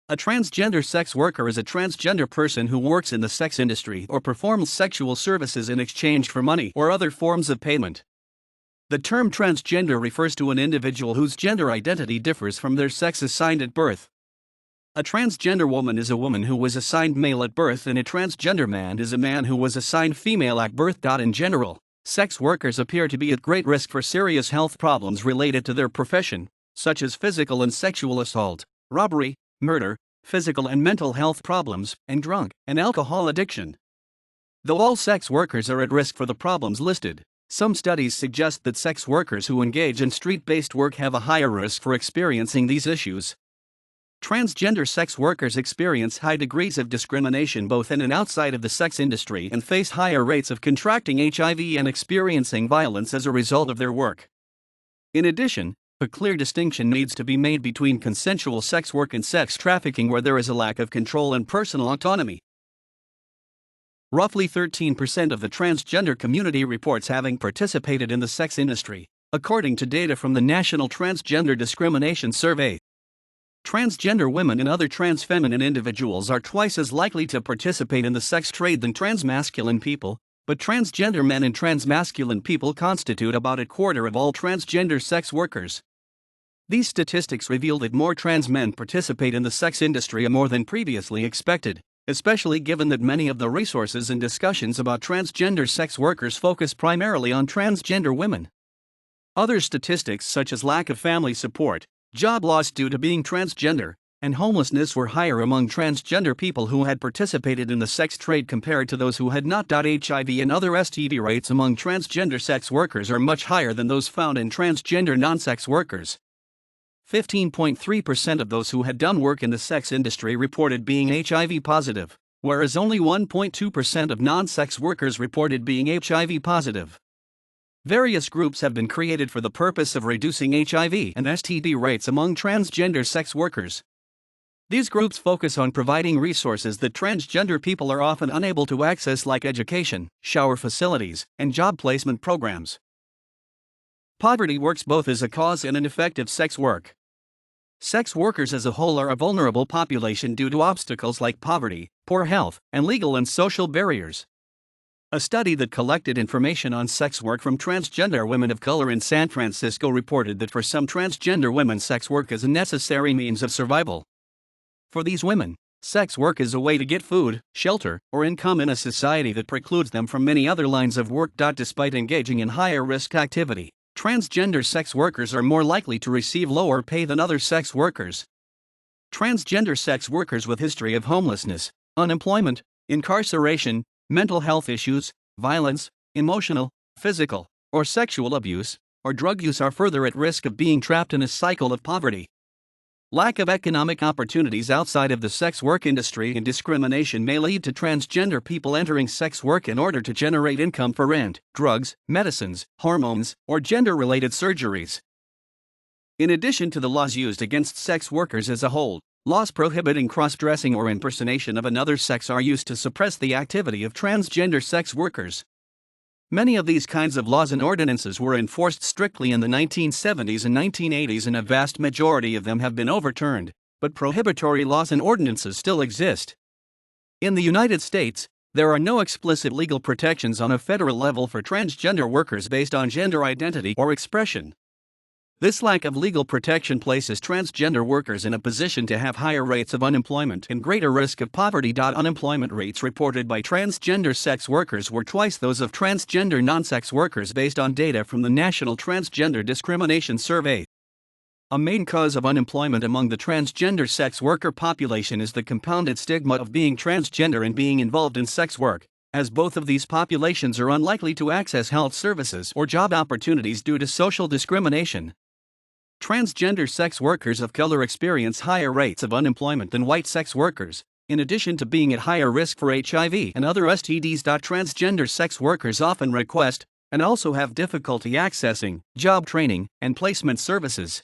A transgender sex worker is a transgender person who works in the sex industry or performs sexual services in exchange for money or other forms of payment. The term transgender refers to an individual whose gender identity differs from their sex assigned at birth. A transgender woman is a woman who was assigned male at birth, and a transgender man is a man who was assigned female at birth. In general, sex workers appear to be at great risk for serious health problems related to their profession, such as physical and sexual assault, robbery, murder, physical and mental health problems, and drug and alcohol addiction. Though all sex workers are at risk for the problems listed, some studies suggest that sex workers who engage in street-based work have a higher risk for experiencing these issues. Transgender sex workers experience high degrees of discrimination both in and outside of the sex industry and face higher rates of contracting HIV and experiencing violence as a result of their work. In addition, a clear distinction needs to be made between consensual sex work and sex trafficking, where there is a lack of control and personal autonomy. Roughly 13% of the transgender community reports having participated in the sex industry, according to data from the National Transgender Discrimination Survey. Transgender women and other transfeminine individuals are twice as likely to participate in the sex trade than transmasculine people, but transgender men and transmasculine people constitute about a quarter of all transgender sex workers. These statistics reveal that more trans men participate in the sex industry more than previously expected, especially given that many of the resources and discussions about transgender sex workers focus primarily on transgender women. Other statistics such as lack of family support, job loss due to being transgender, and homelessness were higher among transgender people who had participated in the sex trade compared to those who had not. HIV and other STD rates among transgender sex workers are much higher than those found in transgender non-sex workers. 15.3% of those who had done work in the sex industry reported being HIV positive, whereas only 1.2% of non-sex workers reported being HIV positive. Various groups have been created for the purpose of reducing HIV and STD rates among transgender sex workers. These groups focus on providing resources that transgender people are often unable to access, like education, shower facilities, and job placement programs. Poverty works both as a cause and an effect of sex work. Sex workers as a whole are a vulnerable population due to obstacles like poverty, poor health, and legal and social barriers. A study that collected information on sex work from transgender women of color in San Francisco reported that for some transgender women, sex work is a necessary means of survival. For these women, sex work is a way to get food, shelter, or income in a society that precludes them from many other lines of work. Despite engaging in higher risk activity, transgender sex workers are more likely to receive lower pay than other sex workers. Transgender sex workers with history of homelessness, unemployment, incarceration, mental health issues, violence, emotional, physical, or sexual abuse, or drug use are further at risk of being trapped in a cycle of poverty. Lack of economic opportunities outside of the sex work industry and discrimination may lead to transgender people entering sex work in order to generate income for rent, drugs, medicines, hormones, or gender-related surgeries. In addition to the laws used against sex workers as a whole, laws prohibiting cross-dressing or impersonation of another sex are used to suppress the activity of transgender sex workers. Many of these kinds of laws and ordinances were enforced strictly in the 1970s and 1980s, and a vast majority of them have been overturned, but prohibitory laws and ordinances still exist. In the United States, there are no explicit legal protections on a federal level for transgender workers based on gender identity or expression. This lack of legal protection places transgender workers in a position to have higher rates of unemployment and greater risk of poverty. Unemployment rates reported by transgender sex workers were twice those of transgender non-sex workers based on data from the National Transgender Discrimination Survey. A main cause of unemployment among the transgender sex worker population is the compounded stigma of being transgender and being involved in sex work, as both of these populations are unlikely to access health services or job opportunities due to social discrimination. Transgender sex workers of color experience higher rates of unemployment than white sex workers, in addition to being at higher risk for HIV and other STDs. Transgender sex workers often request, and also have difficulty accessing, job training and placement services.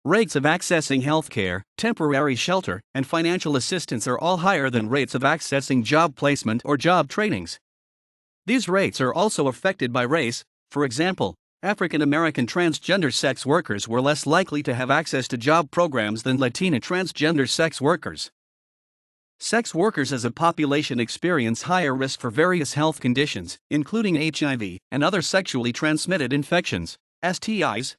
Rates of accessing healthcare, temporary shelter, and financial assistance are all higher than rates of accessing job placement or job trainings. These rates are also affected by race. For example, African American transgender sex workers were less likely to have access to job programs than Latina transgender sex workers. Sex workers as a population experience higher risk for various health conditions, including HIV and other sexually transmitted infections, STIs.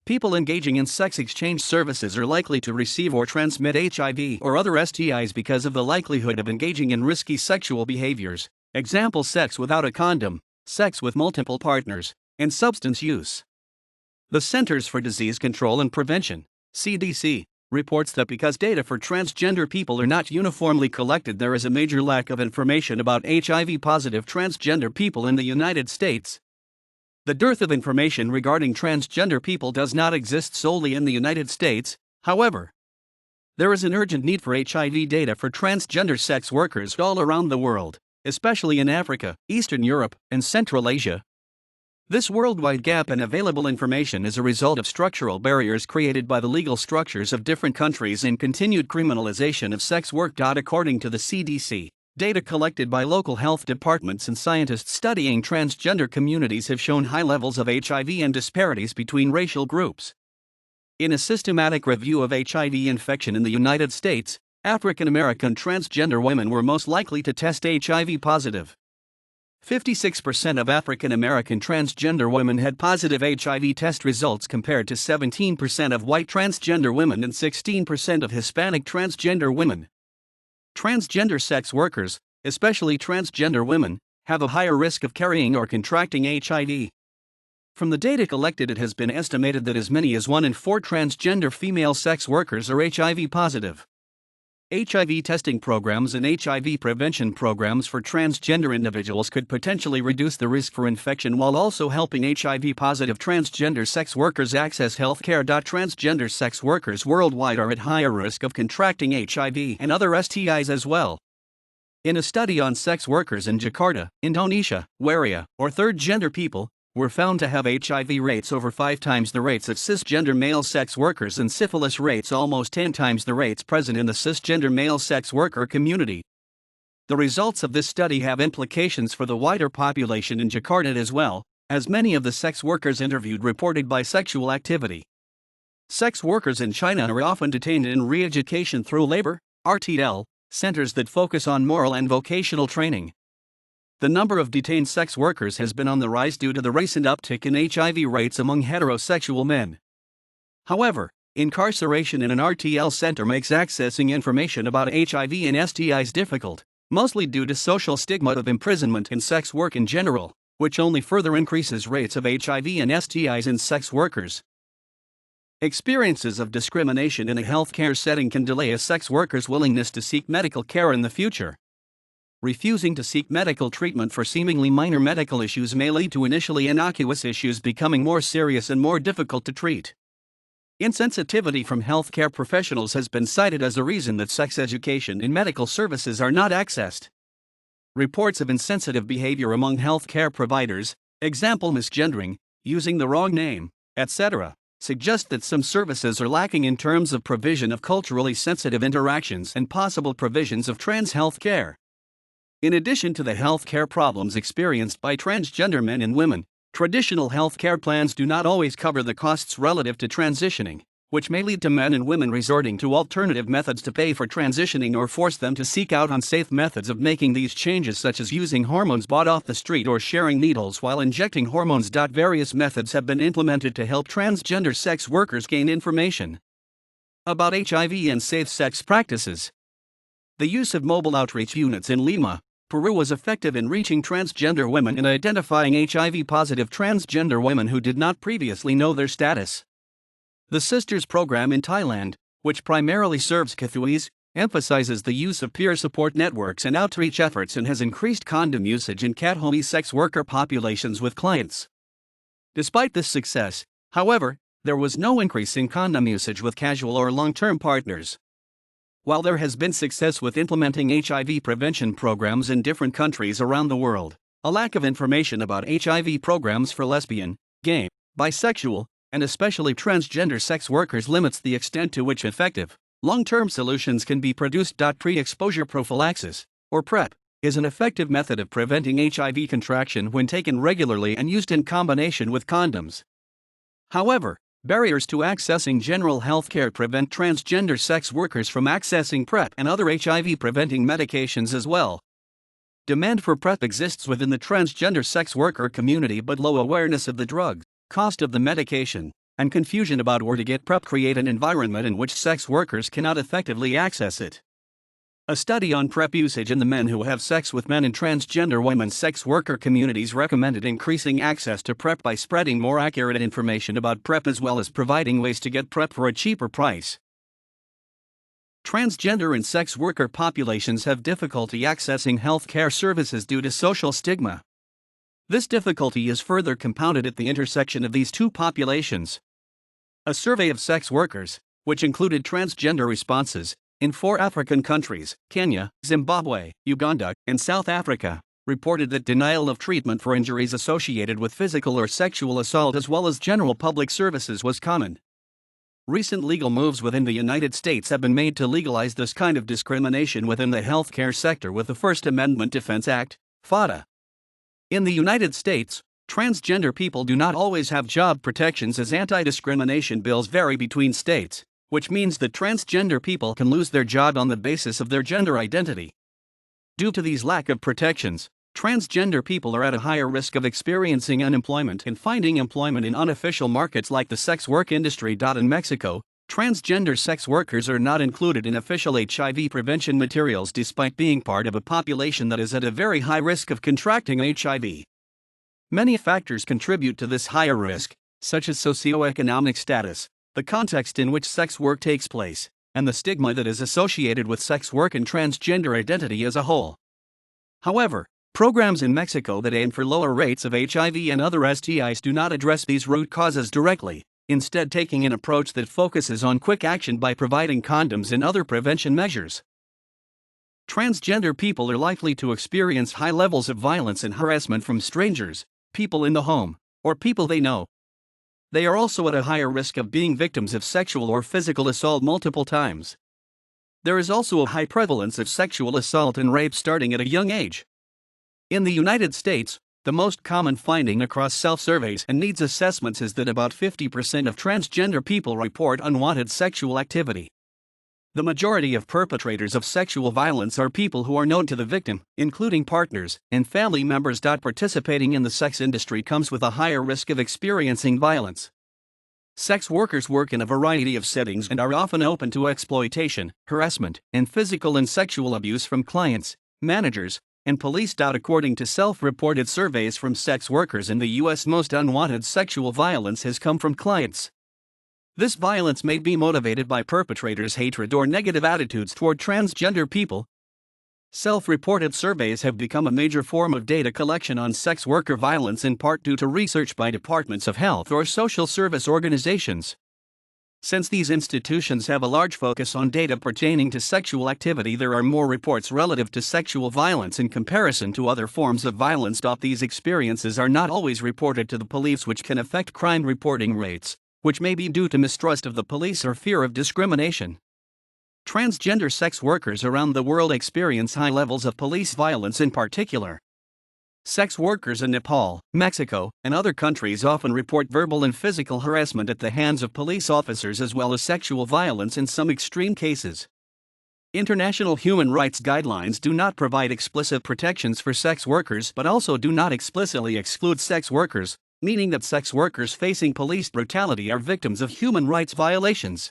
People engaging in sex exchange services are likely to receive or transmit HIV or other STIs because of the likelihood of engaging in risky sexual behaviors, example sex without a condom, sex with multiple partners, and substance use. The Centers for Disease Control and Prevention, CDC, reports that because data for transgender people are not uniformly collected, there is a major lack of information about HIV-positive transgender people in the United States. The dearth of information regarding transgender people does not exist solely in the United States, however. There is an urgent need for HIV data for transgender sex workers all around the world, especially in Africa, Eastern Europe, and Central Asia. This worldwide gap in available information is a result of structural barriers created by the legal structures of different countries and continued criminalization of sex work. According to the CDC, data collected by local health departments and scientists studying transgender communities have shown high levels of HIV and disparities between racial groups. In a systematic review of HIV infection in the United States, African American transgender women were most likely to test HIV positive. 56% of African American transgender women had positive HIV test results compared to 17% of white transgender women and 16% of Hispanic transgender women. Transgender sex workers, especially transgender women, have a higher risk of carrying or contracting HIV. From the data collected, it has been estimated that as many as 1 in 4 transgender female sex workers are HIV positive. HIV testing programs and HIV prevention programs for transgender individuals could potentially reduce the risk for infection while also helping HIV-positive transgender sex workers access health care. Transgender sex workers worldwide are at higher risk of contracting HIV and other STIs as well. In a study on sex workers in Jakarta, Indonesia, waria, or third-gender people, were found to have HIV rates over 5 times the rates of cisgender male sex workers and syphilis rates almost 10 times the rates present in the cisgender male sex worker community. The results of this study have implications for the wider population in Jakarta as well, as many of the sex workers interviewed reported bisexual activity. Sex workers in China are often detained in re-education through labor, RTL, centers that focus on moral and vocational training. The number of detained sex workers has been on the rise due to the recent uptick in HIV rates among heterosexual men. However, incarceration in an RTL center makes accessing information about HIV and STIs difficult, mostly due to social stigma of imprisonment and sex work in general, which only further increases rates of HIV and STIs in sex workers. Experiences of discrimination in a healthcare setting can delay a sex worker's willingness to seek medical care in the future. Refusing to seek medical treatment for seemingly minor medical issues may lead to initially innocuous issues becoming more serious and more difficult to treat. Insensitivity from healthcare professionals has been cited as a reason that sex education and medical services are not accessed. Reports of insensitive behavior among healthcare providers, example misgendering, using the wrong name, etc., suggest that some services are lacking in terms of provision of culturally sensitive interactions and possible provisions of trans health care. In addition to the health care problems experienced by transgender men and women, traditional health care plans do not always cover the costs relative to transitioning, which may lead to men and women resorting to alternative methods to pay for transitioning or force them to seek out unsafe methods of making these changes, such as using hormones bought off the street or sharing needles while injecting hormones. Various methods have been implemented to help transgender sex workers gain information about HIV and safe sex practices. The use of mobile outreach units in Lima, Peru was effective in reaching transgender women and identifying HIV-positive transgender women who did not previously know their status. The Sisters program in Thailand, which primarily serves Kathuis, emphasizes the use of peer support networks and outreach efforts and has increased condom usage in Kathomi sex worker populations with clients. Despite this success, however, there was no increase in condom usage with casual or long-term partners. While there has been success with implementing HIV prevention programs in different countries around the world, a lack of information about HIV programs for lesbian, gay, bisexual, and especially transgender sex workers limits the extent to which effective, long-term solutions can be produced. Pre-exposure prophylaxis, or PrEP, is an effective method of preventing HIV contraction when taken regularly and used in combination with condoms. However, barriers to accessing general health care prevent transgender sex workers from accessing PrEP and other HIV-preventing medications as well. Demand for PrEP exists within the transgender sex worker community, but low awareness of the drug, cost of the medication, and confusion about where to get PrEP create an environment in which sex workers cannot effectively access it. A study on PrEP usage in the men who have sex with men in transgender women's sex worker communities recommended increasing access to PrEP by spreading more accurate information about PrEP as well as providing ways to get PrEP for a cheaper price. Transgender and sex worker populations have difficulty accessing health care services due to social stigma. This difficulty is further compounded at the intersection of these two populations. A survey of sex workers, which included transgender responses, in 4 African countries, Kenya, Zimbabwe, Uganda, and South Africa, reported that denial of treatment for injuries associated with physical or sexual assault as well as general public services was common. Recent legal moves within the United States have been made to legalize this kind of discrimination within the healthcare sector with the First Amendment Defense Act, FADA. In the United States, transgender people do not always have job protections as anti-discrimination bills vary between states, which means that transgender people can lose their job on the basis of their gender identity. Due to these lack of protections, transgender people are at a higher risk of experiencing unemployment and finding employment in unofficial markets like the sex work industry. In Mexico, transgender sex workers are not included in official HIV prevention materials despite being part of a population that is at a very high risk of contracting HIV. Many factors contribute to this higher risk, such as socioeconomic status, the context in which sex work takes place, and the stigma that is associated with sex work and transgender identity as a whole. However, programs in Mexico that aim for lower rates of HIV and other STIs do not address these root causes directly, instead taking an approach that focuses on quick action by providing condoms and other prevention measures. Transgender people are likely to experience high levels of violence and harassment from strangers, people in the home, or people they know. They are also at a higher risk of being victims of sexual or physical assault multiple times. There is also a high prevalence of sexual assault and rape starting at a young age. In the United States, the most common finding across self-surveys and needs assessments is that about 50% of transgender people report unwanted sexual activity. The majority of perpetrators of sexual violence are people who are known to the victim, including partners and family members. Participating in the sex industry comes with a higher risk of experiencing violence. Sex workers work in a variety of settings and are often open to exploitation, harassment, and physical and sexual abuse from clients, managers, and police. According to self-reported surveys from sex workers in the U.S., most unwanted sexual violence has come from clients. This violence may be motivated by perpetrators' hatred or negative attitudes toward transgender people. Self-reported surveys have become a major form of data collection on sex worker violence, in part due to research by departments of health or social service organizations. Since these institutions have a large focus on data pertaining to sexual activity, there are more reports relative to sexual violence in comparison to other forms of violence. These experiences are not always reported to the police, which can affect crime reporting rates, which may be due to mistrust of the police or fear of discrimination. Transgender sex workers around the world experience high levels of police violence. In particular, sex workers in Nepal, Mexico, and other countries often report verbal and physical harassment at the hands of police officers as well as sexual violence in some extreme cases. International human rights guidelines do not provide explicit protections for sex workers but also do not explicitly exclude sex workers, meaning that sex workers facing police brutality are victims of human rights violations.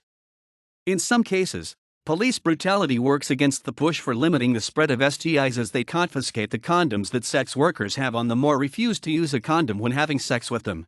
In some cases, police brutality works against the push for limiting the spread of STIs as they confiscate the condoms that sex workers have on them or refuse to use a condom when having sex with them,